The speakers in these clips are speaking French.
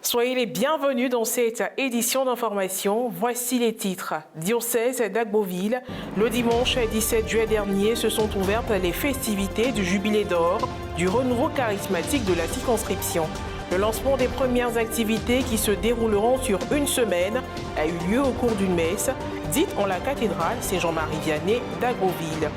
Soyez les bienvenus dans cette édition d'information. Voici les titres. Diocèse d'Agboville. Le dimanche 17 juillet dernier se sont ouvertes les festivités du Jubilé d'or du renouveau charismatique de la circonscription. Le lancement des premières activités qui se dérouleront sur une semaine a eu lieu au cours d'une messe dite en la cathédrale Saint-Jean-Marie Vianney d'Agboville.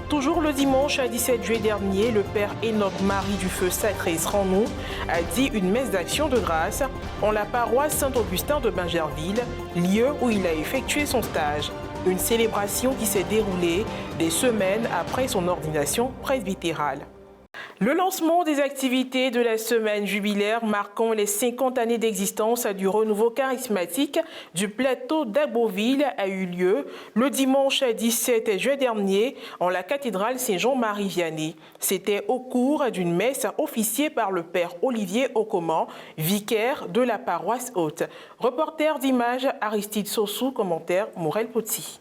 Toujours le dimanche 17 juillet dernier, le père Enoch Marie du Feu Sacré Sranou a dit une messe d'action de grâce en la paroisse Saint-Augustin de Bingerville, lieu où il a effectué son stage. Une célébration qui s'est déroulée des semaines après son ordination presbytérale. Le lancement des activités de la semaine jubilaire marquant les 50 années d'existence du renouveau charismatique du plateau d'Agboville a eu lieu le dimanche 17 juillet dernier en la cathédrale Saint-Jean-Marie Vianney. C'était au cours d'une messe officiée par le père Olivier Okoman, vicaire de la paroisse haute. Reporter d'images Aristide Sossou, commentaire Morel Potsi.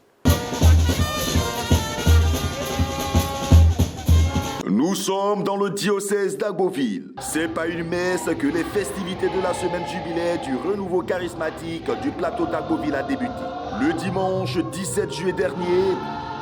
Nous sommes dans le diocèse d'Agboville. C'est pas une messe que les festivités de la semaine jubilaire du renouveau charismatique du plateau d'Agboville a débuté. Le dimanche 17 juillet dernier,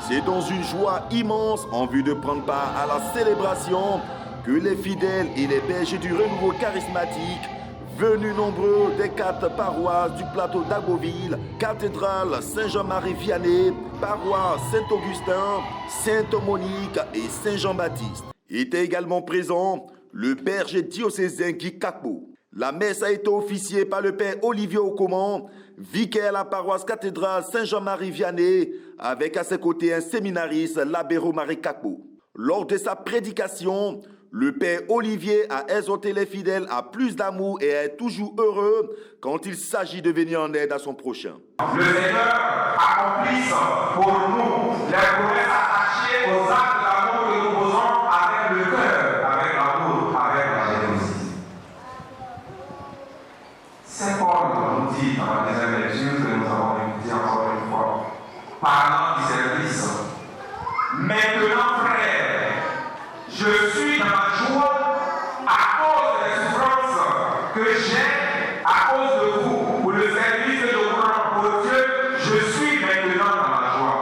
c'est dans une joie immense en vue de prendre part à la célébration que les fidèles et les bergers du renouveau charismatique, venus nombreux des 4 paroisses du plateau d'Agboville, cathédrale Saint-Jean-Marie Vianney, paroisse Saint-Augustin, Sainte-Monique et Saint-Jean-Baptiste. Était également présent le berger diocésain Guy Kakbo. La messe a été officiée par le père Olivier Okoman, vicaire à la paroisse cathédrale Saint-Jean-Marie Vianney, avec à ses côtés un séminariste, l'abbé Romaric Kakbo. Lors de sa prédication, le père Olivier a exhorté les fidèles à plus d'amour et à être toujours heureux quand il s'agit de venir en aide à son prochain. Le Seigneur accomplisse pour nous les promesses attachées aux actes d'amour que nous posons avec le cœur, avec l'amour, avec la générosité. Saint Paul nous dit dans la deuxième lecture que nous avons écouté encore une fois, parlant du service. Maintenant, frères, je suis dans la joie à cause des souffrances que j'ai à cause de vous pour le service que je vous rends pour Dieu. Je suis maintenant dans la joie.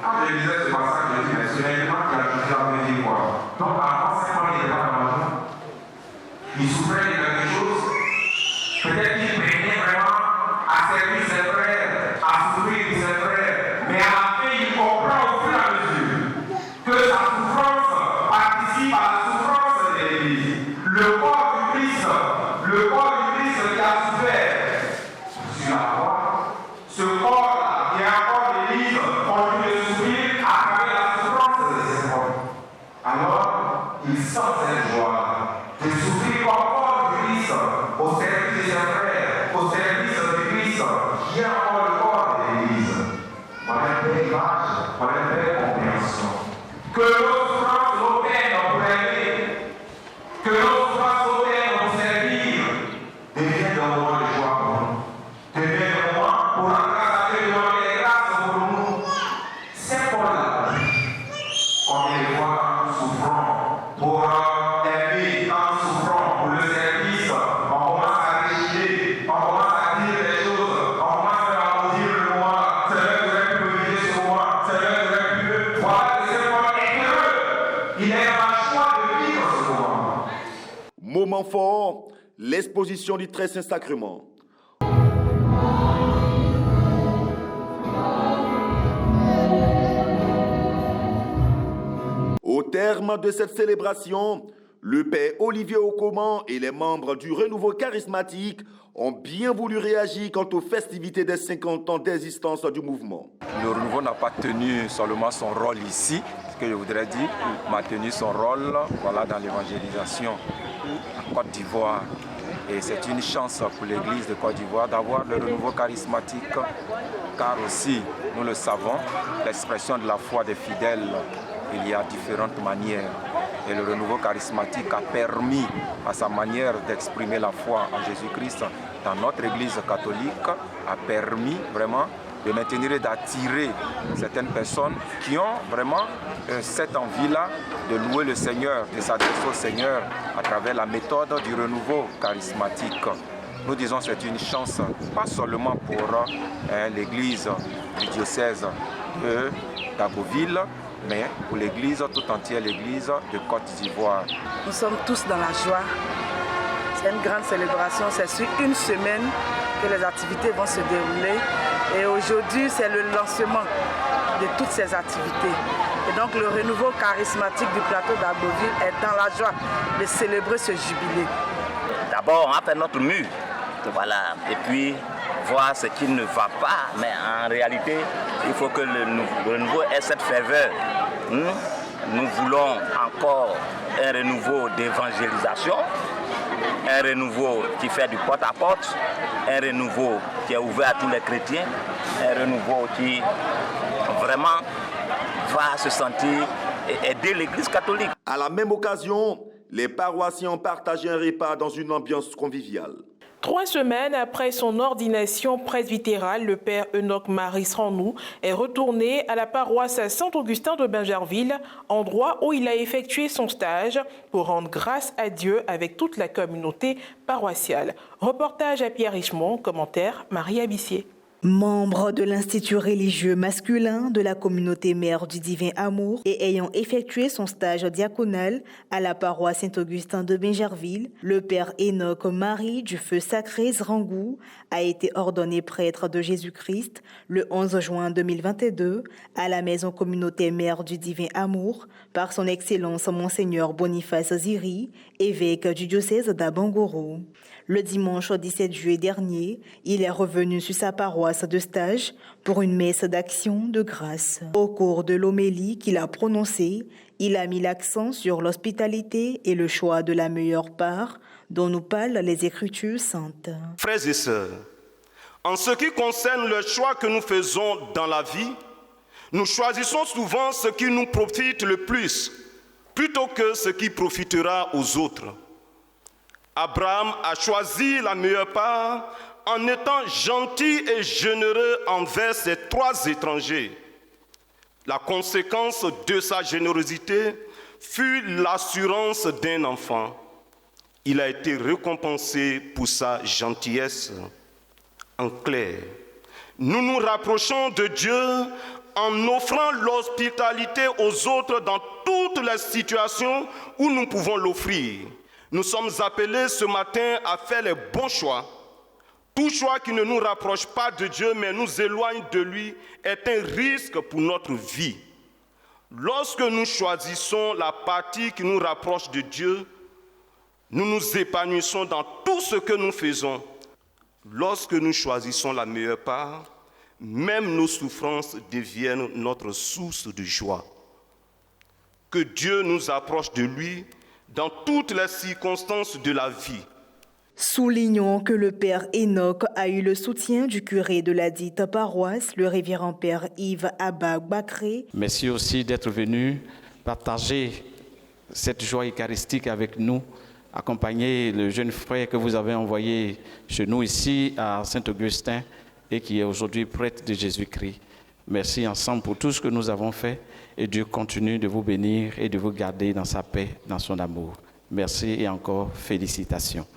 Quand je lisais ce passage, je dis, mais c'est l'élément qui a ajouté à me dire quoi. Donc, avant, c'est quand il n'était pas dans la joie. Il souffrait de quelque chose. Peut-être qu'il prenait vraiment à servir ses frères, à souffrir de ses frères. Mais à la fin, il comprend au fur et à mesure que sa souffrance participe à la souffrance de l'Église. Le corps du Christ qui a souffert sur la croix, ce corps-là, qui est un corps d'Église, continue de souffrir à travers la souffrance de ses corps. Alors, il sent cette joie de souffrir comme corps du Christ au service de ses frères, au service du Christ, qui est encore le corps de l'Église. Voilà une belle image, voilà une belle compréhension. Que nos souffrances, nos peines pour aimer, que nos souffrances, nos peines pour servir, deviennent un moment de joie pour nous. Deviennent un moment pour rendre grâce à Dieu, demander les grâces pour nous. C'est pour la vie. Combien de fois quand nous souffrons pour aimer, quand nous souffrons pour le service, on commence à réchiller, on commence à dire des choses, on commence à dire le moi, c'est vrai que j'aurais pu me vider sur moi, c'est vrai que j'aurais pu me. Voilà que c'est moi heureux. Il est dans la joie de vivre ce moment. Moment fort, l'exposition du Très Saint Sacrement. Au terme de cette célébration, le père Olivier Okoman et les membres du renouveau charismatique ont bien voulu réagir quant aux festivités des 50 ans d'existence du mouvement. Le renouveau n'a pas tenu seulement son rôle ici, ce que je voudrais dire, mais a tenu son rôle dans l'évangélisation en Côte d'Ivoire. Et c'est une chance pour l'Église de Côte d'Ivoire d'avoir le renouveau charismatique, car aussi, nous le savons, l'expression de la foi des fidèles, il y a différentes manières. Et le renouveau charismatique a permis, à sa manière d'exprimer la foi en Jésus-Christ dans notre Église catholique, a permis vraiment de maintenir et d'attirer certaines personnes qui ont vraiment cette envie-là de louer le Seigneur, de s'adresser au Seigneur à travers la méthode du renouveau charismatique. Nous disons que c'est une chance, pas seulement pour l'église du diocèse de d'Agboville, mais pour l'église tout entière, l'église de Côte d'Ivoire. Nous sommes tous dans la joie. C'est une grande célébration, c'est sur une semaine que les activités vont se dérouler. Et aujourd'hui, c'est le lancement de toutes ces activités. Et donc le renouveau charismatique du plateau d'Agboville est dans la joie de célébrer ce jubilé. D'abord, on a fait notre mur, voilà, et puis voir ce qui ne va pas, mais en réalité, il faut que le renouveau ait cette ferveur. Nous voulons encore un renouveau d'évangélisation, un renouveau qui fait du porte-à-porte, un renouveau qui est ouvert à tous les chrétiens, un renouveau qui vraiment va se sentir et aider l'Église catholique. À la même occasion, les paroissiens ont partagé un repas dans une ambiance conviviale. 3 semaines après son ordination presbytérale, le père Enoch Marie Sranou est retourné à la paroisse Saint-Augustin de Bingerville, endroit où il a effectué son stage pour rendre grâce à Dieu avec toute la communauté paroissiale. Reportage à Pierre Richemont, commentaire Marie Abissier. Membre de l'Institut religieux masculin de la communauté mère du Divin Amour et ayant effectué son stage diaconal à la paroisse Saint-Augustin de Bingerville, le père Enoch Marie du Feu Sacré Zrangou a été ordonné prêtre de Jésus-Christ le 11 juin 2022 à la maison communauté mère du Divin Amour par son Excellence Monseigneur Boniface Ziri, évêque du diocèse d'Abangoro. Le dimanche 17 juillet dernier, il est revenu sur sa paroisse de stage pour une messe d'action de grâce. Au cours de l'homélie qu'il a prononcée, il a mis l'accent sur l'hospitalité et le choix de la meilleure part dont nous parlent les Écritures saintes. Frères et sœurs, en ce qui concerne le choix que nous faisons dans la vie, nous choisissons souvent ce qui nous profite le plus, plutôt que ce qui profitera aux autres. Abraham a choisi la meilleure part en étant gentil et généreux envers ses 3 étrangers. La conséquence de sa générosité fut l'assurance d'un enfant. Il a été récompensé pour sa gentillesse. En clair, nous nous rapprochons de Dieu en offrant l'hospitalité aux autres dans toutes les situations où nous pouvons l'offrir. Nous sommes appelés ce matin à faire les bons choix. Tout choix qui ne nous rapproche pas de Dieu mais nous éloigne de lui est un risque pour notre vie. Lorsque nous choisissons la partie qui nous rapproche de Dieu, nous nous épanouissons dans tout ce que nous faisons. Lorsque nous choisissons la meilleure part, même nos souffrances deviennent notre source de joie. Que Dieu nous approche de lui dans toutes les circonstances de la vie. Soulignons que le père Enoch a eu le soutien du curé de la dite paroisse, le révérend père Yves Abba-Bakré. Merci aussi d'être venu partager cette joie eucharistique avec nous, accompagner le jeune frère que vous avez envoyé chez nous ici à Saint-Augustin et qui est aujourd'hui prêtre de Jésus-Christ. Merci ensemble pour tout ce que nous avons fait et Dieu continue de vous bénir et de vous garder dans sa paix, dans son amour. Merci et encore félicitations.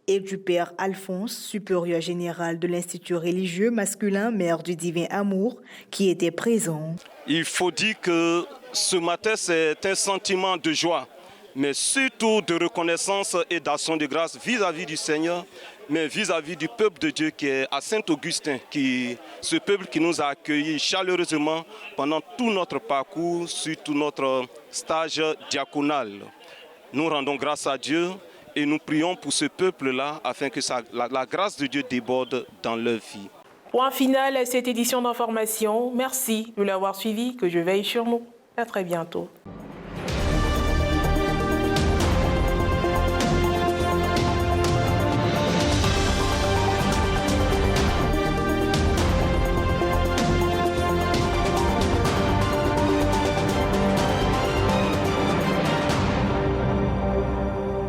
Et du père Alphonse, supérieur général de l'Institut religieux masculin mère du Divin Amour, qui était présent. Il faut dire que ce matin, c'est un sentiment de joie, mais surtout de reconnaissance et d'action de grâce vis-à-vis du Seigneur, mais vis-à-vis du peuple de Dieu qui est à Saint-Augustin, ce peuple qui nous a accueillis chaleureusement pendant tout notre parcours, sur tout notre stage diaconal. Nous rendons grâce à Dieu et nous prions pour ce peuple-là afin que la grâce de Dieu déborde dans leur vie. Point final à cette édition d'information. Merci de l'avoir suivi, que je veille sur nous. À très bientôt.